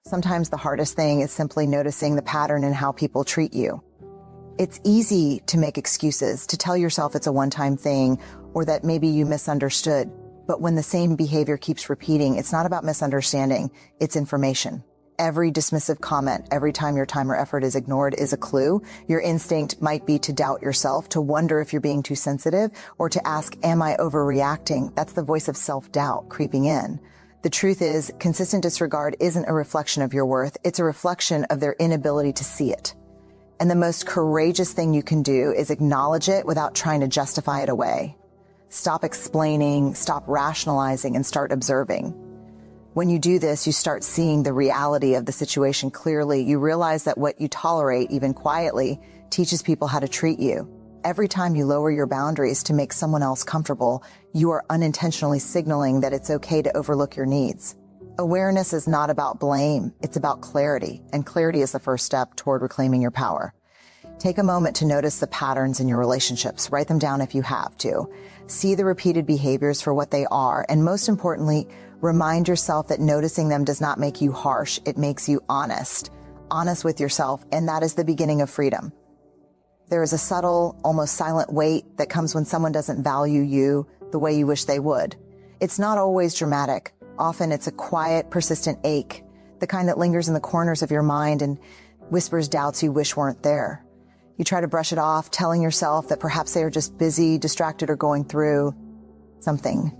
Sometimes the hardest thing is simply noticing the pattern in how people treat you. It's easy to make excuses, to tell yourself it's a one-time thing or that maybe you misunderstood. But when the same behavior keeps repeating, it's not about misunderstanding, it's information. Every dismissive comment, every time your time or effort is ignored is a clue. Your instinct might be to doubt yourself, to wonder if you're being too sensitive, or to ask, am I overreacting? That's the voice of self-doubt creeping in. The truth is, consistent disregard isn't a reflection of your worth. It's a reflection of their inability to see it. And the most courageous thing you can do is acknowledge it without trying to justify it away. Stop explaining, stop rationalizing, and start observing. When you do this, you start seeing the reality of the situation clearly. You realize that what you tolerate, even quietly, teaches people how to treat you. Every time you lower your boundaries to make someone else comfortable, you are unintentionally signaling that it's okay to overlook your needs. Awareness is not about blame, it's about clarity, and clarity is the first step toward reclaiming your power. Take a moment to notice the patterns in your relationships. Write them down if you have to. See the repeated behaviors for what they are, and most importantly, remind yourself that noticing them does not make you harsh, it makes you honest. Honest with yourself, and that is the beginning of freedom. There is a subtle, almost silent weight that comes when someone doesn't value you the way you wish they would. It's not always dramatic. Often it's a quiet, persistent ache, the kind that lingers in the corners of your mind and whispers doubts you wish weren't there. You try to brush it off, telling yourself that perhaps they are just busy, distracted, or going through something.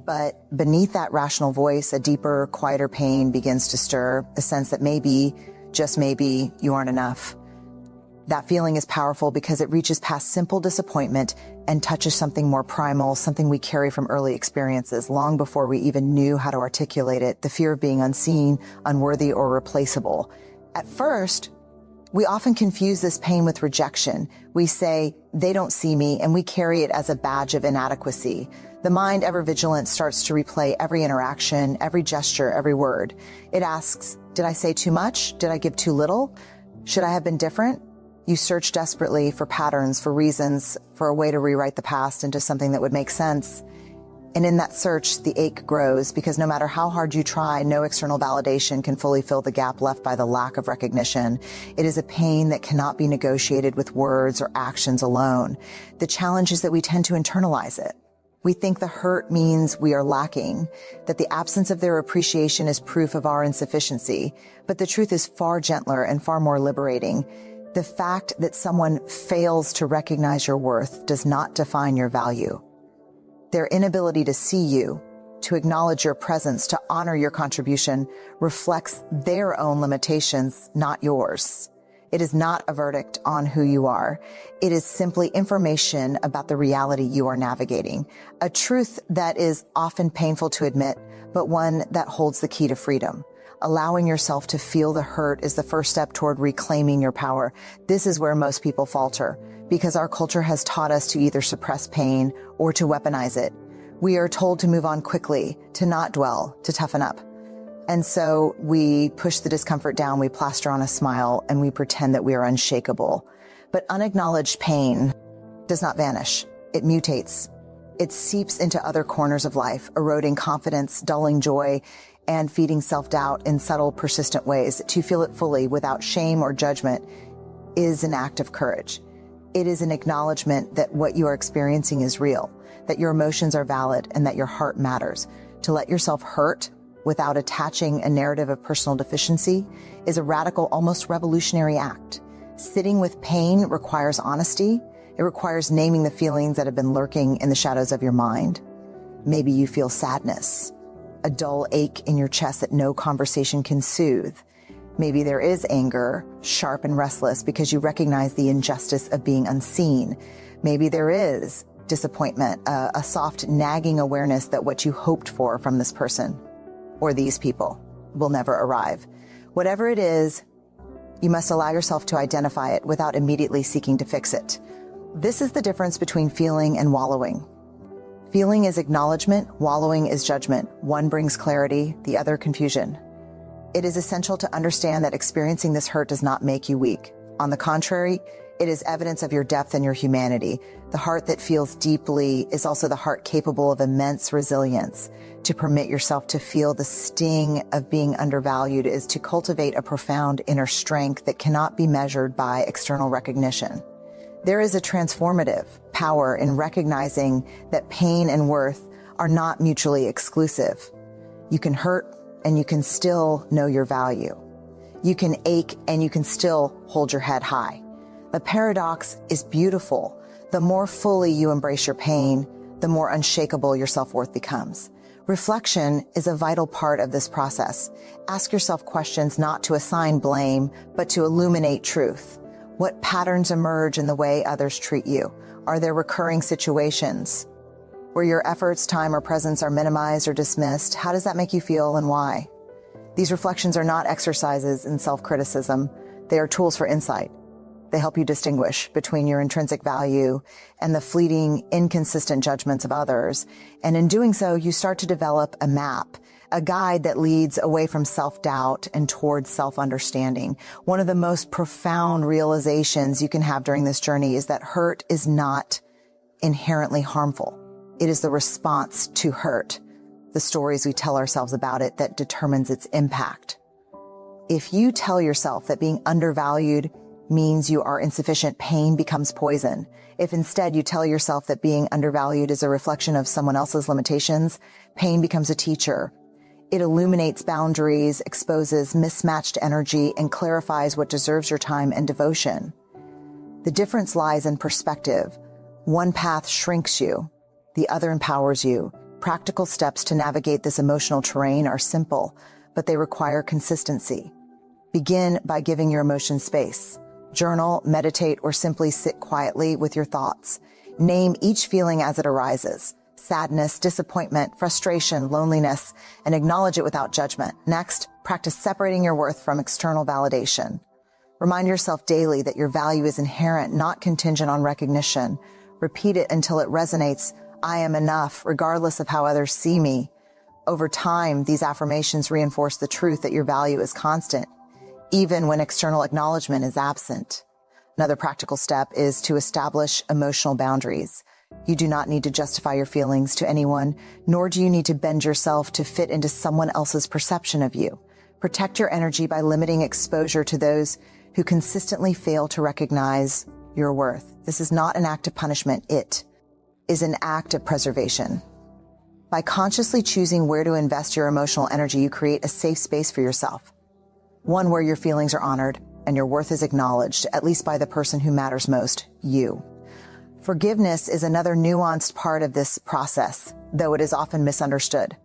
But beneath that rational voice, a deeper, quieter pain begins to stir, a sense that maybe, just maybe, you aren't enough. That feeling is powerful because it reaches past simple disappointment and touches something more primal, something we carry from early experiences, long before we even knew how to articulate it, the fear of being unseen, unworthy, or replaceable. At first, we often confuse this pain with rejection. We say, they don't see me, and we carry it as a badge of inadequacy. The mind, ever vigilant, starts to replay every interaction, every gesture, every word. It asks, did I say too much? Did I give too little? Should I have been different? You search desperately for patterns, for reasons, for a way to rewrite the past into something that would make sense. And in that search, the ache grows because no matter how hard you try, no external validation can fully fill the gap left by the lack of recognition. It is a pain that cannot be negotiated with words or actions alone. The challenge is that we tend to internalize it. We think the hurt means we are lacking, that the absence of their appreciation is proof of our insufficiency. But the truth is far gentler and far more liberating. The fact that someone fails to recognize your worth does not define your value. Their inability to see you, to acknowledge your presence, to honor your contribution reflects their own limitations, not yours. It is not a verdict on who you are. It is simply information about the reality you are navigating, a truth that is often painful to admit, but one that holds the key to freedom. Allowing yourself to feel the hurt is the first step toward reclaiming your power. This is where most people falter, because our culture has taught us to either suppress pain or to weaponize it. We are told to move on quickly, to not dwell, to toughen up. And so we push the discomfort down, we plaster on a smile, and we pretend that we are unshakable. But unacknowledged pain does not vanish. It mutates. It seeps into other corners of life, eroding confidence, dulling joy, and feeding self-doubt in subtle, persistent ways. To feel it fully without shame or judgment is an act of courage. It is an acknowledgement that what you are experiencing is real, that your emotions are valid, and that your heart matters. To let yourself hurt without attaching a narrative of personal deficiency is a radical, almost revolutionary act. Sitting with pain requires honesty. It requires naming the feelings that have been lurking in the shadows of your mind. Maybe you feel sadness, a dull ache in your chest that no conversation can soothe. Maybe there is anger, sharp and restless, because you recognize the injustice of being unseen. Maybe there is disappointment, a soft nagging awareness that what you hoped for from this person or these people will never arrive. Whatever it is, you must allow yourself to identify it without immediately seeking to fix it. This is the difference between feeling and wallowing. Feeling is acknowledgement, wallowing is judgment. One brings clarity, the other confusion. It is essential to understand that experiencing this hurt does not make you weak. On the contrary, It is evidence of your depth and your humanity. The heart that feels deeply is also the heart capable of immense resilience. To permit yourself to feel the sting of being undervalued is to cultivate a profound inner strength that cannot be measured by external recognition. There is a transformative power in recognizing that pain and worth are not mutually exclusive. You can hurt and you can still know your value. You can ache and you can still hold your head high. The paradox is beautiful. The more fully you embrace your pain, the more unshakable your self-worth becomes. Reflection is a vital part of this process. Ask yourself questions not to assign blame, but to illuminate truth. What patterns emerge in the way others treat you? Are there recurring situations where your efforts, time, or presence are minimized or dismissed? How does that make you feel and why? These reflections are not exercises in self-criticism. They are tools for insight. They help you distinguish between your intrinsic value and the fleeting, inconsistent judgments of others. And in doing so, you start to develop a map, a guide that leads away from self-doubt and towards self-understanding. One of the most profound realizations you can have during this journey is that hurt is not inherently harmful. It is the response to hurt, the stories we tell ourselves about it, that determines its impact. If you tell yourself that being undervalued means you are insufficient, pain becomes poison. If instead you tell yourself that being undervalued is a reflection of someone else's limitations, pain becomes a teacher. It illuminates boundaries, exposes mismatched energy, and clarifies what deserves your time and devotion. The difference lies in perspective. One path shrinks you, the other empowers you. Practical steps to navigate this emotional terrain are simple, but they require consistency. Begin by giving your emotions space. Journal, meditate, or simply sit quietly with your thoughts. Name each feeling as it arises: sadness, disappointment, frustration, loneliness, and acknowledge it without judgment. Next, practice separating your worth from external validation. Remind yourself daily that your value is inherent, not contingent on recognition. Repeat it until it resonates. I am enough, regardless of how others see me. Over time, these affirmations reinforce the truth that your value is constant, even when external acknowledgement is absent. Another practical step is to establish emotional boundaries. You do not need to justify your feelings to anyone, nor do you need to bend yourself to fit into someone else's perception of you. Protect your energy by limiting exposure to those who consistently fail to recognize your worth. This is not an act of punishment. It is an act of preservation. By consciously choosing where to invest your emotional energy, you create a safe space for yourself. One where your feelings are honored and your worth is acknowledged, at least by the person who matters most, you. Forgiveness is another nuanced part of this process, though it is often misunderstood.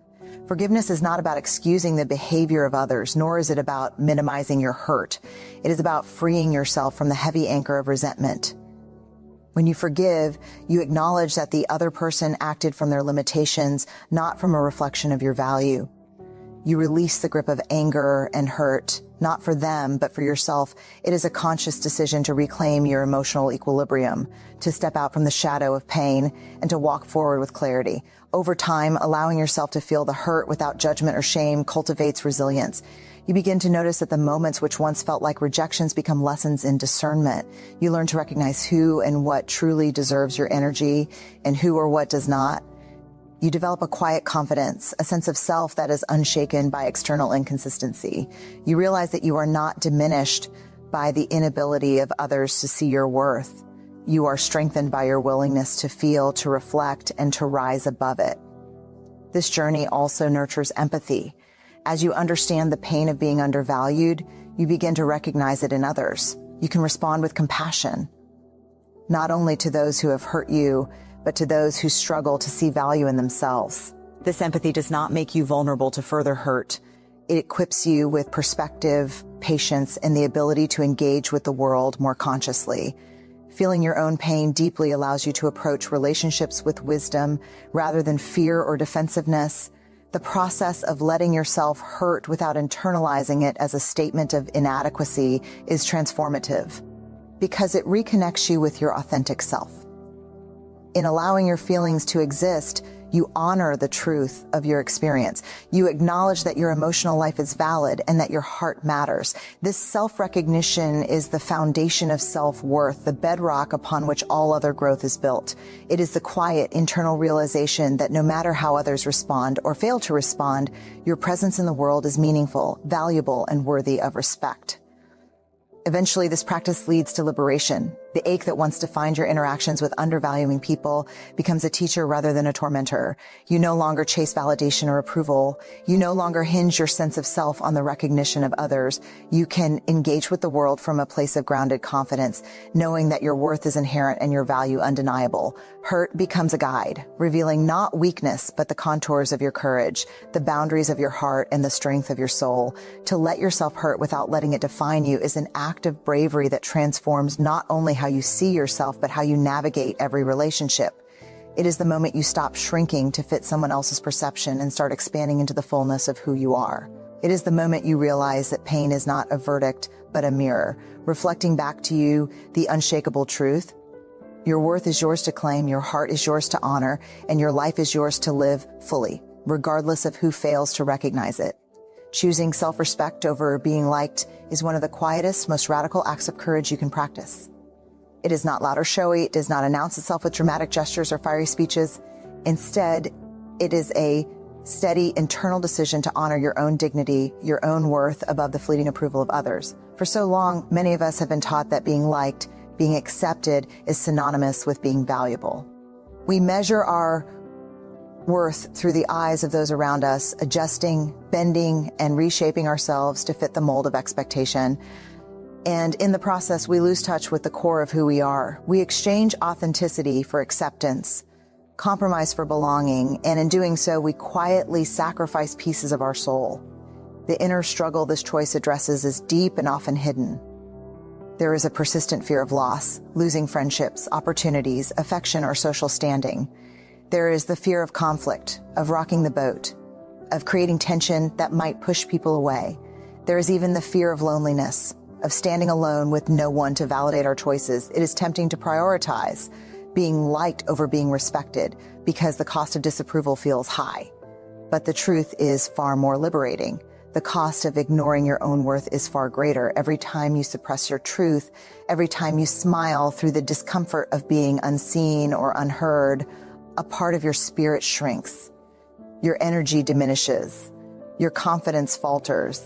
Forgiveness is not about excusing the behavior of others, nor is it about minimizing your hurt. It is about freeing yourself from the heavy anchor of resentment. When you forgive, you acknowledge that the other person acted from their limitations, not from a reflection of your value. You release the grip of anger and hurt, not for them, but for yourself. It is a conscious decision to reclaim your emotional equilibrium, to step out from the shadow of pain, and to walk forward with clarity. Over time, allowing yourself to feel the hurt without judgment or shame cultivates resilience. You begin to notice that the moments which once felt like rejections become lessons in discernment. You learn to recognize who and what truly deserves your energy and who or what does not. You develop a quiet confidence, a sense of self that is unshaken by external inconsistency. You realize that you are not diminished by the inability of others to see your worth. You are strengthened by your willingness to feel, to reflect, and to rise above it. This journey also nurtures empathy. As you understand the pain of being undervalued, you begin to recognize it in others. You can respond with compassion, not only to those who have hurt you, but to those who struggle to see value in themselves. This empathy does not make you vulnerable to further hurt. It equips you with perspective, patience, and the ability to engage with the world more consciously. Feeling your own pain deeply allows you to approach relationships with wisdom rather than fear or defensiveness. The process of letting yourself hurt without internalizing it as a statement of inadequacy is transformative because it reconnects you with your authentic self. In allowing your feelings to exist, You honor the truth of your experience. You acknowledge that your emotional life is valid and that your heart matters. This self-recognition is the foundation of self-worth, the bedrock upon which all other growth is built. It is the quiet internal realization that no matter how others respond or fail to respond, your presence in the world is meaningful, valuable, and worthy of respect. Eventually, this practice leads to liberation. The ache that once defined your interactions with undervaluing people becomes a teacher rather than a tormentor. You no longer chase validation or approval. You no longer hinge your sense of self on the recognition of others. You can engage with the world from a place of grounded confidence, knowing that your worth is inherent and your value undeniable. Hurt becomes a guide, revealing not weakness, but the contours of your courage, the boundaries of your heart, and the strength of your soul. To let yourself hurt without letting it define you is an act of bravery that transforms not only how you see yourself, but how you navigate every relationship. It is the moment you stop shrinking to fit someone else's perception and start expanding into the fullness of who you are. It is the moment you realize that pain is not a verdict, but a mirror, reflecting back to you the unshakable truth. Your worth is yours to claim, your heart is yours to honor, and your life is yours to live fully, regardless of who fails to recognize it. Choosing self-respect over being liked is one of the quietest, most radical acts of courage you can practice. It is not loud or showy. It does not announce itself with dramatic gestures or fiery speeches. Instead, it is a steady internal decision to honor your own dignity, your own worth above the fleeting approval of others. For so long, many of us have been taught that being liked, being accepted is synonymous with being valuable. We measure our worth through the eyes of those around us, adjusting, bending, and reshaping ourselves to fit the mold of expectation. And in the process, we lose touch with the core of who we are. We exchange authenticity for acceptance, compromise for belonging, and in doing so, we quietly sacrifice pieces of our soul. The inner struggle this choice addresses is deep and often hidden. There is a persistent fear of loss, losing friendships, opportunities, affection, or social standing. There is the fear of conflict, of rocking the boat, of creating tension that might push people away. There is even the fear of loneliness, of standing alone with no one to validate our choices. It is tempting to prioritize being liked over being respected because the cost of disapproval feels high. But the truth is far more liberating. The cost of ignoring your own worth is far greater. Every time you suppress your truth, every time you smile through the discomfort of being unseen or unheard, a part of your spirit shrinks. Your energy diminishes. Your confidence falters.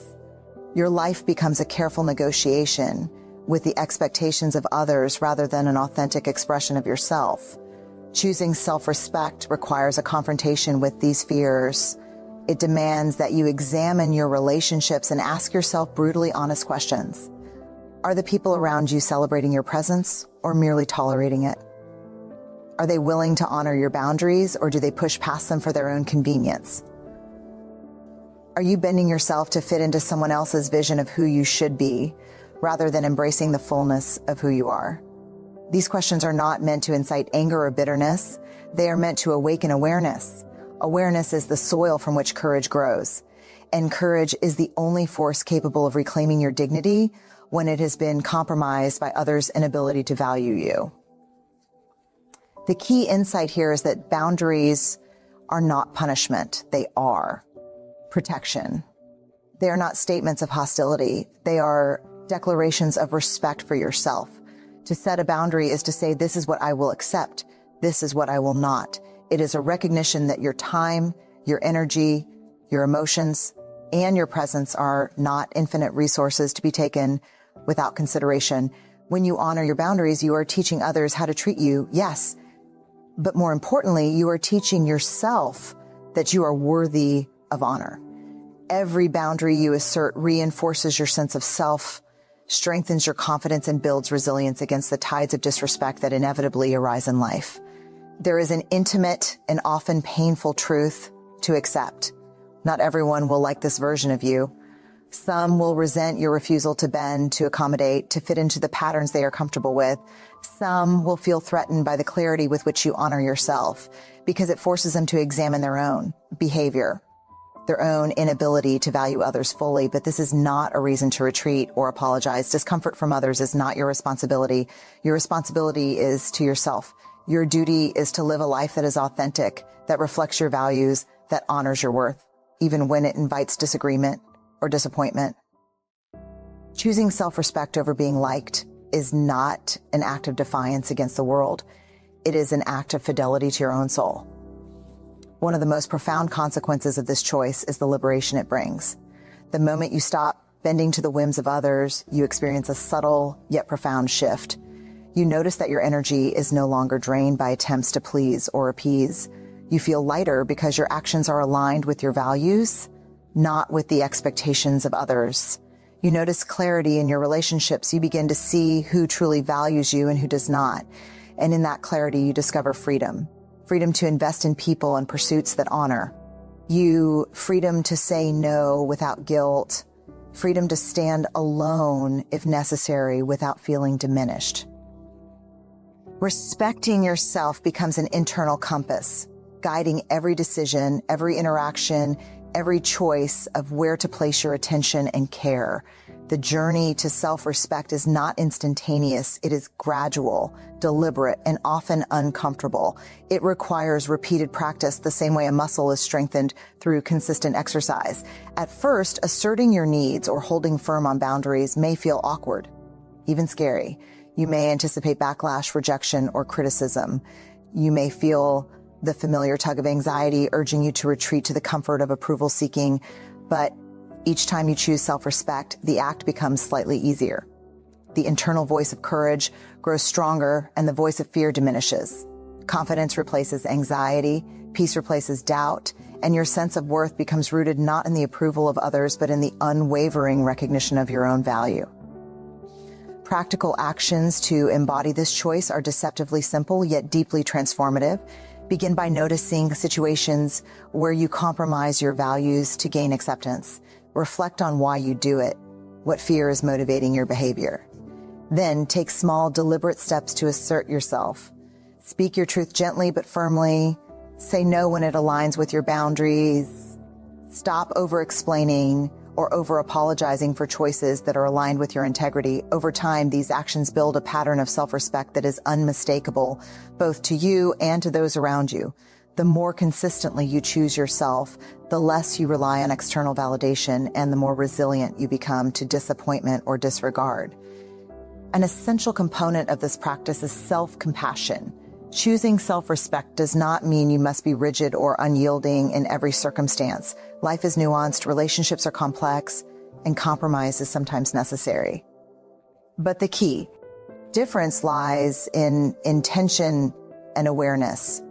Your life becomes a careful negotiation with the expectations of others rather than an authentic expression of yourself. Choosing self-respect requires a confrontation with these fears. It demands that you examine your relationships and ask yourself brutally honest questions. Are the people around you celebrating your presence or merely tolerating it? Are they willing to honor your boundaries or do they push past them for their own convenience? Are you bending yourself to fit into someone else's vision of who you should be, rather than embracing the fullness of who you are? These questions are not meant to incite anger or bitterness. They are meant to awaken awareness. Awareness is the soil from which courage grows. And courage is the only force capable of reclaiming your dignity when it has been compromised by others' inability to value you. The key insight here is that boundaries are not punishment. They are protection. They are not statements of hostility. They are declarations of respect for yourself. To set a boundary is to say, this is what I will accept. This is what I will not. It is a recognition that your time, your energy, your emotions, and your presence are not infinite resources to be taken without consideration. When you honor your boundaries, you are teaching others how to treat you, yes. But more importantly, you are teaching yourself that you are worthy of honor. Every boundary you assert reinforces your sense of self, strengthens your confidence, and builds resilience against the tides of disrespect that inevitably arise in life. There is an intimate and often painful truth to accept. Not everyone will like this version of you. Some will resent your refusal to bend, to accommodate, to fit into the patterns they are comfortable with. Some will feel threatened by the clarity with which you honor yourself because it forces them to examine their own behavior, their own inability to value others fully. But this is not a reason to retreat or apologize. Discomfort from others is not your responsibility. Your responsibility is to yourself. Your duty is to live a life that is authentic, that reflects your values, that honors your worth, even when it invites disagreement or disappointment. Choosing self-respect over being liked is not an act of defiance against the world. It is an act of fidelity to your own soul. One of the most profound consequences of this choice is the liberation it brings. The moment you stop bending to the whims of others, you experience a subtle yet profound shift. You notice that your energy is no longer drained by attempts to please or appease. You feel lighter because your actions are aligned with your values, not with the expectations of others. You notice clarity in your relationships. You begin to see who truly values you and who does not. And in that clarity, you discover freedom. Freedom to invest in people and pursuits that honor. Freedom to say no without guilt. Freedom to stand alone if necessary without feeling diminished. Respecting yourself becomes an internal compass, guiding every decision, every interaction, every choice of where to place your attention and care. The journey to self-respect is not instantaneous. It is gradual, deliberate, and often uncomfortable. It requires repeated practice the same way a muscle is strengthened through consistent exercise. At first, asserting your needs or holding firm on boundaries may feel awkward, even scary. You may anticipate backlash, rejection, or criticism. You may feel the familiar tug of anxiety urging you to retreat to the comfort of approval seeking, but each time you choose self-respect, the act becomes slightly easier. The internal voice of courage grows stronger and the voice of fear diminishes. Confidence replaces anxiety, peace replaces doubt, and your sense of worth becomes rooted not in the approval of others, but in the unwavering recognition of your own value. Practical actions to embody this choice are deceptively simple, yet deeply transformative. Begin by noticing situations where you compromise your values to gain acceptance. Reflect on why you do it, what fear is motivating your behavior. Then take small, deliberate steps to assert yourself. Speak your truth gently but firmly. Say no when it aligns with your boundaries. Stop over-explaining or over-apologizing for choices that are aligned with your integrity. Over time, these actions build a pattern of self-respect that is unmistakable, both to you and to those around you. The more consistently you choose yourself, the less you rely on external validation and the more resilient you become to disappointment or disregard. An essential component of this practice is self-compassion. Choosing self-respect does not mean you must be rigid or unyielding in every circumstance. Life is nuanced, relationships are complex, and compromise is sometimes necessary. But the key difference lies in intention and awareness.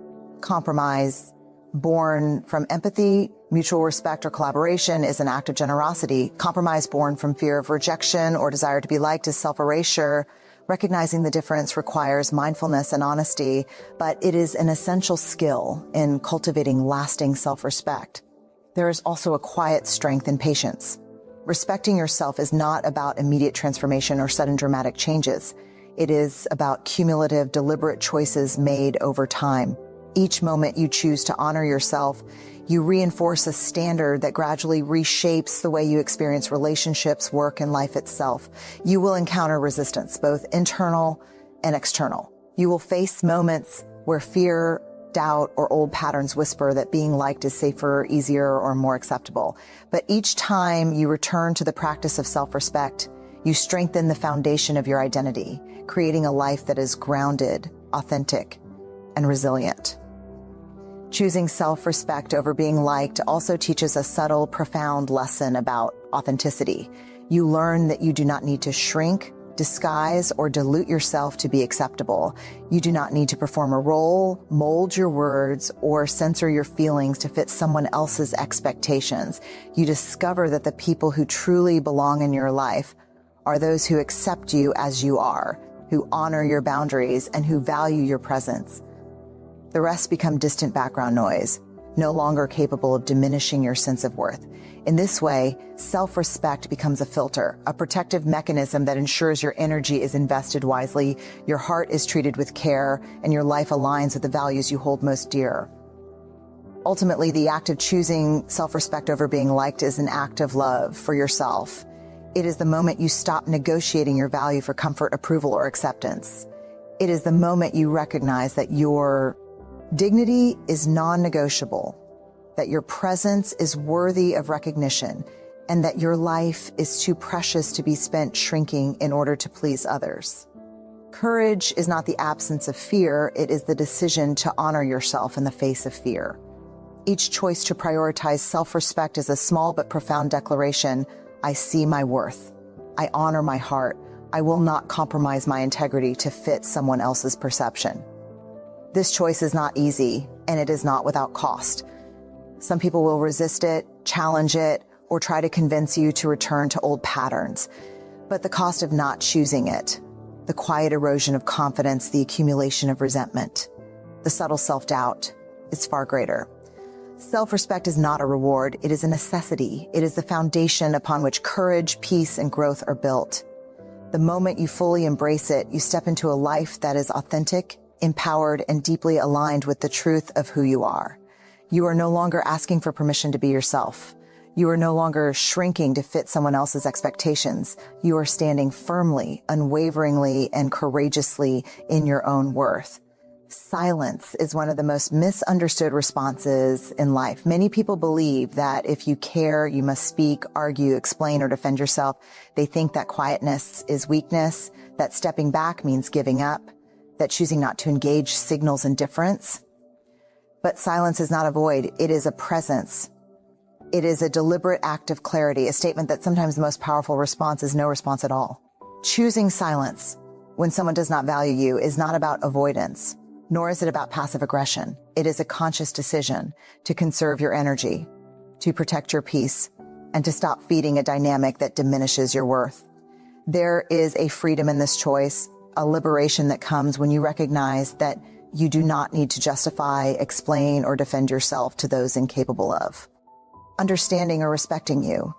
Compromise, born from empathy, mutual respect, or collaboration, is an act of generosity. Compromise born from fear of rejection or desire to be liked is self-erasure. Recognizing the difference requires mindfulness and honesty, but it is an essential skill in cultivating lasting self-respect. There is also a quiet strength in patience. Respecting yourself is not about immediate transformation or sudden dramatic changes. It is about cumulative, deliberate choices made over time. Each moment you choose to honor yourself, you reinforce a standard that gradually reshapes the way you experience relationships, work, and life itself. You will encounter resistance, both internal and external. You will face moments where fear, doubt, or old patterns whisper that being liked is safer, easier, or more acceptable. But each time you return to the practice of self-respect, you strengthen the foundation of your identity, creating a life that is grounded, authentic, and resilient. Choosing self-respect over being liked also teaches a subtle, profound lesson about authenticity. You learn that you do not need to shrink, disguise, or dilute yourself to be acceptable. You do not need to perform a role, mold your words, or censor your feelings to fit someone else's expectations. You discover that the people who truly belong in your life are those who accept you as you are, who honor your boundaries, and who value your presence. The rest become distant background noise, no longer capable of diminishing your sense of worth. In this way, self-respect becomes a filter, a protective mechanism that ensures your energy is invested wisely, your heart is treated with care, and your life aligns with the values you hold most dear. Ultimately, the act of choosing self-respect over being liked is an act of love for yourself. It is the moment you stop negotiating your value for comfort, approval, or acceptance. It is the moment you recognize that your dignity is non-negotiable, that your presence is worthy of recognition, and that your life is too precious to be spent shrinking in order to please others. Courage is not the absence of fear, it is the decision to honor yourself in the face of fear. Each choice to prioritize self-respect is a small but profound declaration. I see my worth. I honor my heart. I will not compromise my integrity to fit someone else's perception. This choice is not easy, and it is not without cost. Some people will resist it, challenge it, or try to convince you to return to old patterns. But the cost of not choosing it, the quiet erosion of confidence, the accumulation of resentment, the subtle self-doubt, is far greater. Self-respect is not a reward, it is a necessity. It is the foundation upon which courage, peace, and growth are built. The moment you fully embrace it, you step into a life that is authentic, empowered, and deeply aligned with the truth of who you are. You are no longer asking for permission to be yourself. You are no longer shrinking to fit someone else's expectations. You are standing firmly, unwaveringly, and courageously in your own worth. Silence is one of the most misunderstood responses in life. Many people believe that if you care, you must speak, argue, explain, or defend yourself. They think that quietness is weakness, that stepping back means giving up, that choosing not to engage signals indifference. But silence is not a void. It is a presence. It is a deliberate act of clarity, a statement that sometimes the most powerful response is no response at all. Choosing silence when someone does not value you is not about avoidance, nor is it about passive aggression. It is a conscious decision to conserve your energy, to protect your peace, and to stop feeding a dynamic that diminishes your worth. There is a freedom in this choice, a liberation that comes when you recognize that you do not need to justify, explain, or defend yourself to those incapable of understanding or respecting you.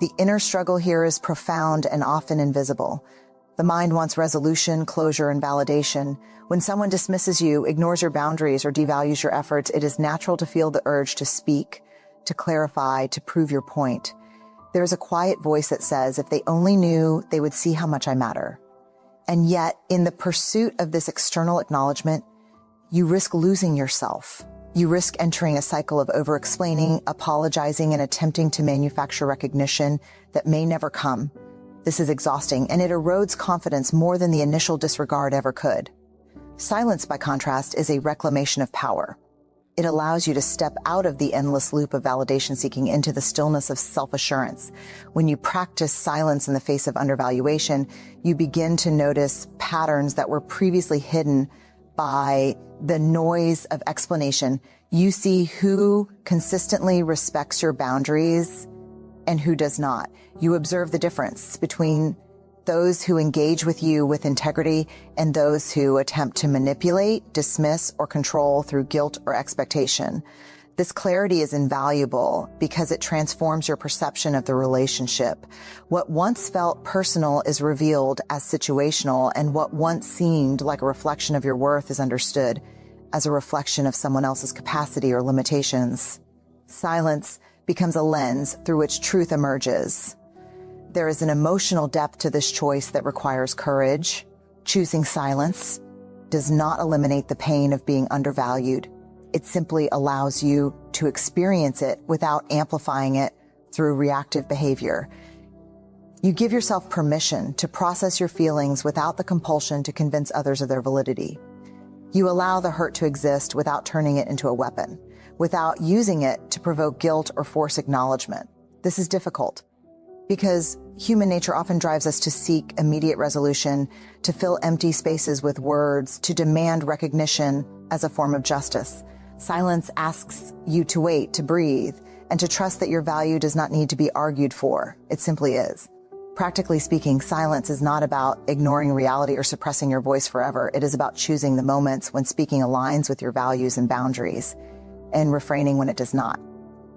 The inner struggle here is profound and often invisible. The mind wants resolution, closure, and validation. When someone dismisses you, ignores your boundaries, or devalues your efforts, it is natural to feel the urge to speak, to clarify, to prove your point. There is a quiet voice that says, if they only knew, they would see how much I matter. And yet, in the pursuit of this external acknowledgement, you risk losing yourself. You risk entering a cycle of over-explaining, apologizing, and attempting to manufacture recognition that may never come. This is exhausting, and it erodes confidence more than the initial disregard ever could. Silence, by contrast, is a reclamation of power. It allows you to step out of the endless loop of validation seeking into the stillness of self-assurance. When you practice silence in the face of undervaluation, you begin to notice patterns that were previously hidden by the noise of explanation. You see who consistently respects your boundaries and who does not. You observe the difference between those who engage with you with integrity and those who attempt to manipulate, dismiss, or control through guilt or expectation. This clarity is invaluable because it transforms your perception of the relationship. What once felt personal is revealed as situational, and what once seemed like a reflection of your worth is understood as a reflection of someone else's capacity or limitations. Silence becomes a lens through which truth emerges. There is an emotional depth to this choice that requires courage. Choosing silence does not eliminate the pain of being undervalued. It simply allows you to experience it without amplifying it through reactive behavior. You give yourself permission to process your feelings without the compulsion to convince others of their validity. You allow the hurt to exist without turning it into a weapon, without using it to provoke guilt or force acknowledgement. This is difficult because human nature often drives us to seek immediate resolution, to fill empty spaces with words, to demand recognition as a form of justice. Silence asks you to wait, to breathe, and to trust that your value does not need to be argued for. It simply is. Practically speaking, silence is not about ignoring reality or suppressing your voice forever. It is about choosing the moments when speaking aligns with your values and boundaries and refraining when it does not.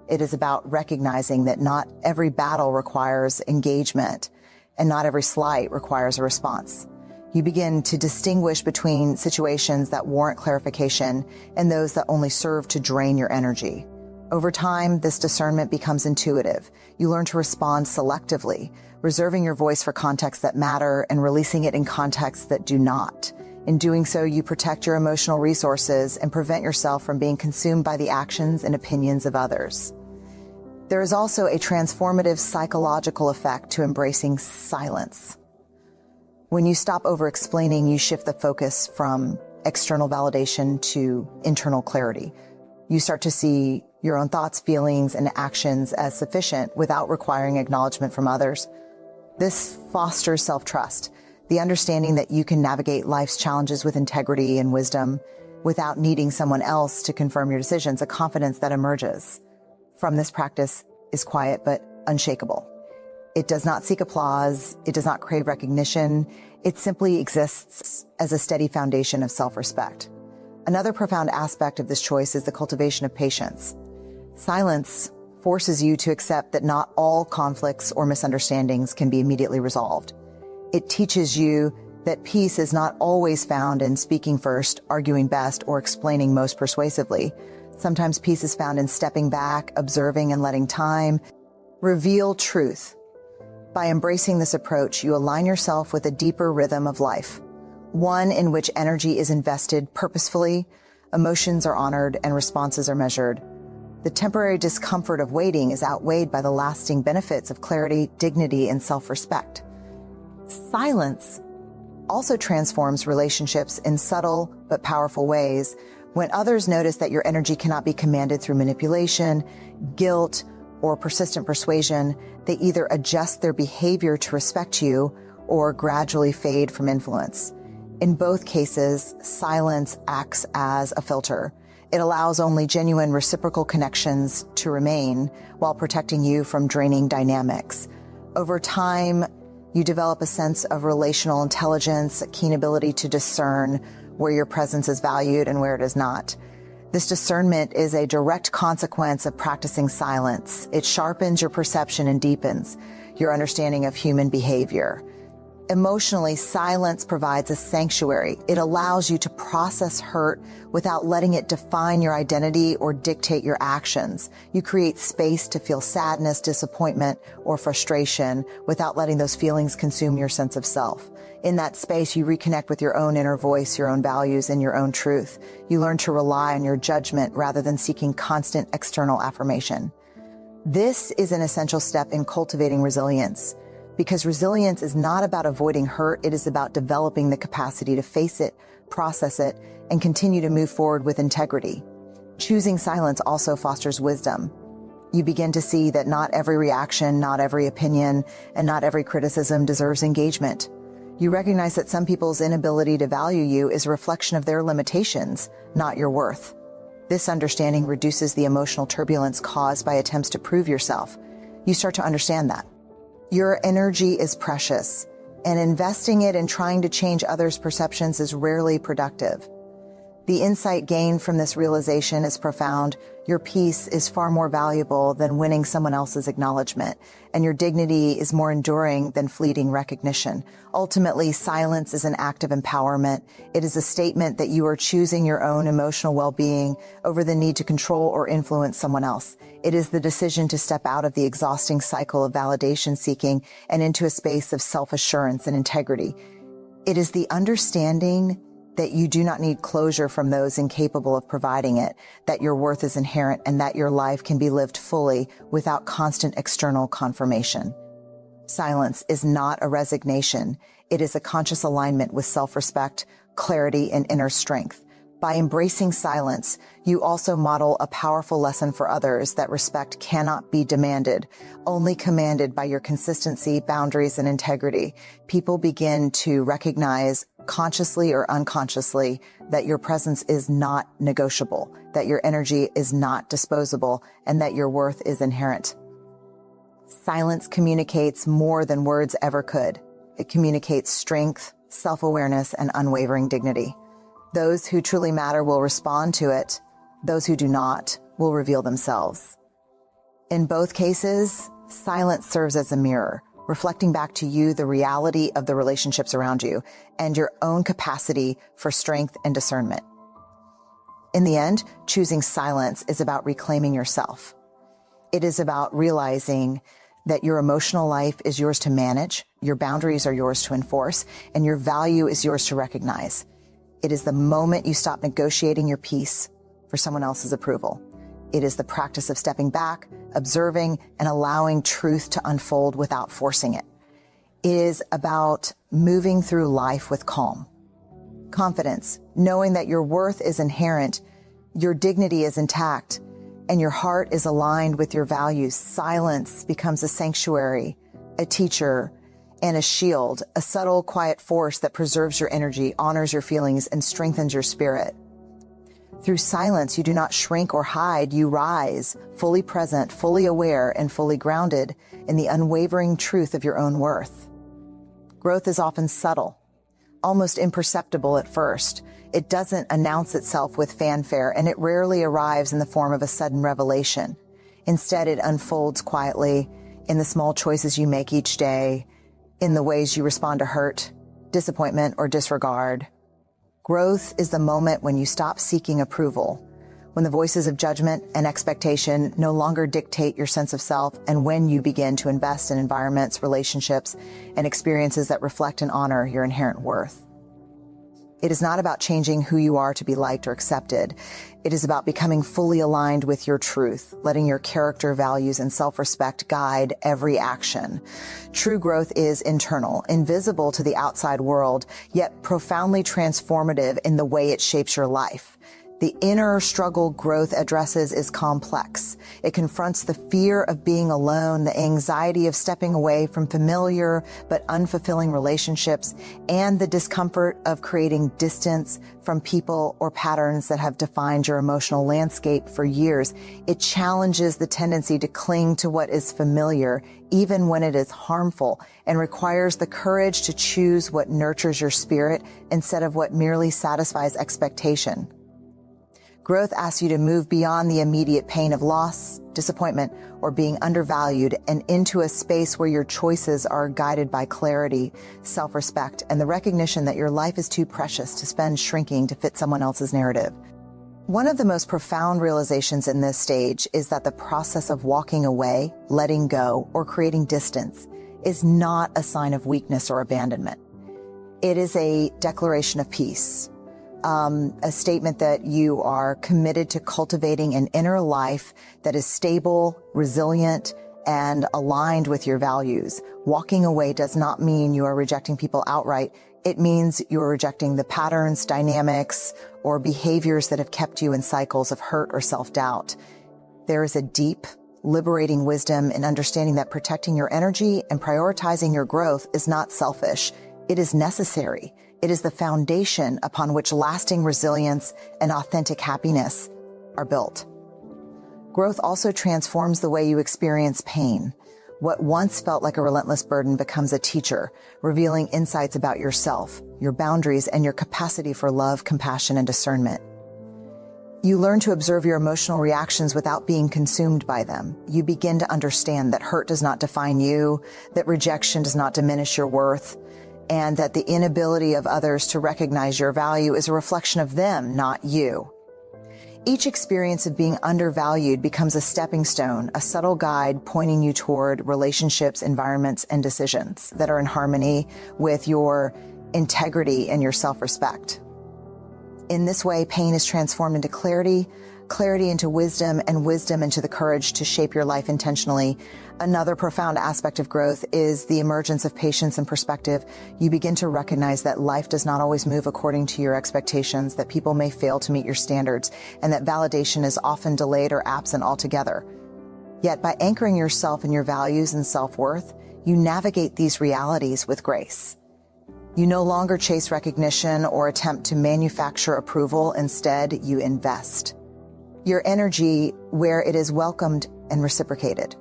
It is about recognizing that not every battle requires engagement and not every slight requires a response. You begin to distinguish between situations that warrant clarification and those that only serve to drain your energy. Over time, this discernment becomes intuitive. You learn to respond selectively, reserving your voice for contexts that matter and releasing it in contexts that do not. In doing so, you protect your emotional resources and prevent yourself from being consumed by the actions and opinions of others. There is also a transformative psychological effect to embracing silence. When you stop over-explaining, you shift the focus from external validation to internal clarity. You start to see your own thoughts, feelings, and actions as sufficient without requiring acknowledgement from others. This fosters self-trust, the understanding that you can navigate life's challenges with integrity and wisdom without needing someone else to confirm your decisions. A confidence that emerges from this practice is quiet but unshakable. It does not seek applause. It does not crave recognition. It simply exists as a steady foundation of self-respect. Another profound aspect of this choice is the cultivation of patience. Silence forces you to accept that not all conflicts or misunderstandings can be immediately resolved. It teaches you that peace is not always found in speaking first, arguing best, or explaining most persuasively. Sometimes peace is found in stepping back, observing, and letting time reveal truth. By embracing this approach, you align yourself with a deeper rhythm of life, one in which energy is invested purposefully, emotions are honored, and responses are measured. The temporary discomfort of waiting is outweighed by the lasting benefits of clarity, dignity, and self-respect. Silence also transforms relationships in subtle but powerful ways. When others notice that your energy cannot be commanded through manipulation, guilt, or persistent persuasion, they either adjust their behavior to respect you or gradually fade from influence. In both cases, silence acts as a filter. It allows only genuine reciprocal connections to remain while protecting you from draining dynamics. Over time, you develop a sense of relational intelligence, a keen ability to discern where your presence is valued and where it is not. This discernment is a direct consequence of practicing silence. It sharpens your perception and deepens your understanding of human behavior. Emotionally, silence provides a sanctuary. It allows you to process hurt without letting it define your identity or dictate your actions. You create space to feel sadness, disappointment, or frustration without letting those feelings consume your sense of self. In that space, you reconnect with your own inner voice, your own values, and your own truth. You learn to rely on your judgment rather than seeking constant external affirmation. This is an essential step in cultivating resilience, because resilience is not about avoiding hurt. It is about developing the capacity to face it, process it, and continue to move forward with integrity. Choosing silence also fosters wisdom. You begin to see that not every reaction, not every opinion, and not every criticism deserves engagement. You recognize that some people's inability to value you is a reflection of their limitations, not your worth. This understanding reduces the emotional turbulence caused by attempts to prove yourself. You start to understand that your energy is precious, and investing it in trying to change others' perceptions is rarely productive. The insight gained from this realization is profound. Your peace is far more valuable than winning someone else's acknowledgement, and your dignity is more enduring than fleeting recognition. Ultimately, silence is an act of empowerment. It is a statement that you are choosing your own emotional well-being over the need to control or influence someone else. It is the decision to step out of the exhausting cycle of validation seeking and into a space of self-assurance and integrity. It is the understanding that you do not need closure from those incapable of providing it, that your worth is inherent, and that your life can be lived fully without constant external confirmation. Silence is not a resignation. It is a conscious alignment with self-respect, clarity, and inner strength. By embracing silence, you also model a powerful lesson for others that respect cannot be demanded, only commanded by your consistency, boundaries, and integrity. People begin to recognize, consciously or unconsciously, that your presence is not negotiable, that your energy is not disposable, and that your worth is inherent. Silence communicates more than words ever could. It communicates strength, self-awareness, and unwavering dignity. Those who truly matter will respond to it. Those who do not will reveal themselves. In both cases, silence serves as a mirror, reflecting back to you the reality of the relationships around you and your own capacity for strength and discernment. In the end, choosing silence is about reclaiming yourself. It is about realizing that your emotional life is yours to manage, your boundaries are yours to enforce, and your value is yours to recognize. It is the moment you stop negotiating your peace for someone else's approval. It is the practice of stepping back, observing, and allowing truth to unfold without forcing it. It is about moving through life with calm. Confidence, knowing that your worth is inherent, your dignity is intact, and your heart is aligned with your values. Silence becomes a sanctuary, a teacher, and a shield, a subtle, quiet force that preserves your energy, honors your feelings, and strengthens your spirit. Through silence, you do not shrink or hide. You rise, fully present, fully aware, and fully grounded in the unwavering truth of your own worth. Growth is often subtle, almost imperceptible at first. It doesn't announce itself with fanfare, and it rarely arrives in the form of a sudden revelation. Instead, it unfolds quietly in the small choices you make each day, in the ways you respond to hurt, disappointment, or disregard. Growth is the moment when you stop seeking approval, when the voices of judgment and expectation no longer dictate your sense of self, and when you begin to invest in environments, relationships, and experiences that reflect and honor your inherent worth. It is not about changing who you are to be liked or accepted. It is about becoming fully aligned with your truth, letting your character, values, and self-respect guide every action. True growth is internal, invisible to the outside world, yet profoundly transformative in the way it shapes your life. The inner struggle growth addresses is complex. It confronts the fear of being alone, the anxiety of stepping away from familiar but unfulfilling relationships, and the discomfort of creating distance from people or patterns that have defined your emotional landscape for years. It challenges the tendency to cling to what is familiar, even when it is harmful, and requires the courage to choose what nurtures your spirit instead of what merely satisfies expectation. Growth asks you to move beyond the immediate pain of loss, disappointment, or being undervalued and into a space where your choices are guided by clarity, self-respect, and the recognition that your life is too precious to spend shrinking to fit someone else's narrative. One of the most profound realizations in this stage is that the process of walking away, letting go, or creating distance is not a sign of weakness or abandonment. It is a declaration of peace. A statement that you are committed to cultivating an inner life that is stable, resilient, and aligned with your values. Walking away does not mean you are rejecting people outright. It means you are rejecting the patterns, dynamics, or behaviors that have kept you in cycles of hurt or self-doubt. There is a deep, liberating wisdom in understanding that protecting your energy and prioritizing your growth is not selfish. It is necessary. It is the foundation upon which lasting resilience and authentic happiness are built. Growth also transforms the way you experience pain. What once felt like a relentless burden becomes a teacher, revealing insights about yourself, your boundaries, and your capacity for love, compassion, and discernment. You learn to observe your emotional reactions without being consumed by them. You begin to understand that hurt does not define you, that rejection does not diminish your worth, and that the inability of others to recognize your value is a reflection of them, not you. Each experience of being undervalued becomes a stepping stone, a subtle guide pointing you toward relationships, environments, and decisions that are in harmony with your integrity and your self-respect. In this way, pain is transformed into clarity, clarity into wisdom, and wisdom into the courage to shape your life intentionally. Another profound aspect of growth is the emergence of patience and perspective. You begin to recognize that life does not always move according to your expectations, that people may fail to meet your standards, and that validation is often delayed or absent altogether. Yet by anchoring yourself in your values and self-worth, you navigate these realities with grace. You no longer chase recognition or attempt to manufacture approval. Instead, you invest your energy where it is welcomed and reciprocated.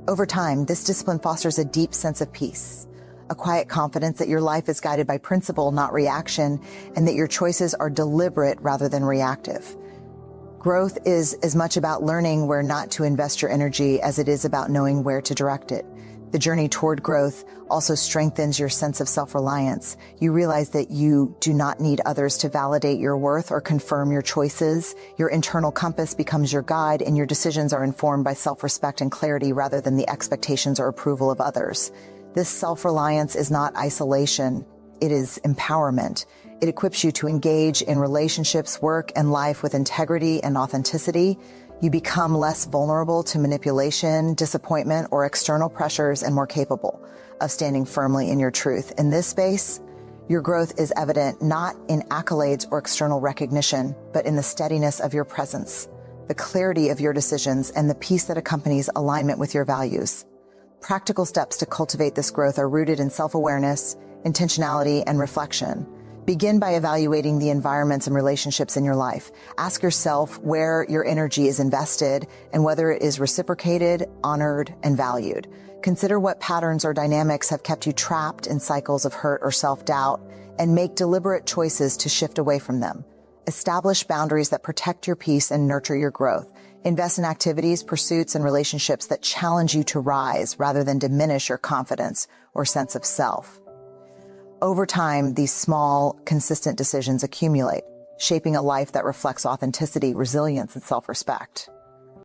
Over time, this discipline fosters a deep sense of peace, a quiet confidence that your life is guided by principle, not reaction, and that your choices are deliberate rather than reactive. Growth is as much about learning where not to invest your energy as it is about knowing where to direct it. The journey toward growth also strengthens your sense of self-reliance. You realize that you do not need others to validate your worth or confirm your choices. Your internal compass becomes your guide, and your decisions are informed by self-respect and clarity rather than the expectations or approval of others. This self-reliance is not isolation. It is empowerment. It equips you to engage in relationships, work, and life with integrity and authenticity. You become less vulnerable to manipulation, disappointment, or external pressures, and more capable of standing firmly in your truth. In this space, your growth is evident not in accolades or external recognition, but in the steadiness of your presence, the clarity of your decisions, and the peace that accompanies alignment with your values. Practical steps to cultivate this growth are rooted in self-awareness, intentionality, and reflection. Begin by evaluating the environments and relationships in your life. Ask yourself where your energy is invested and whether it is reciprocated, honored, and valued. Consider what patterns or dynamics have kept you trapped in cycles of hurt or self-doubt, and make deliberate choices to shift away from them. Establish boundaries that protect your peace and nurture your growth. Invest in activities, pursuits, and relationships that challenge you to rise rather than diminish your confidence or sense of self. Over time, these small, consistent decisions accumulate, shaping a life that reflects authenticity, resilience, and self-respect.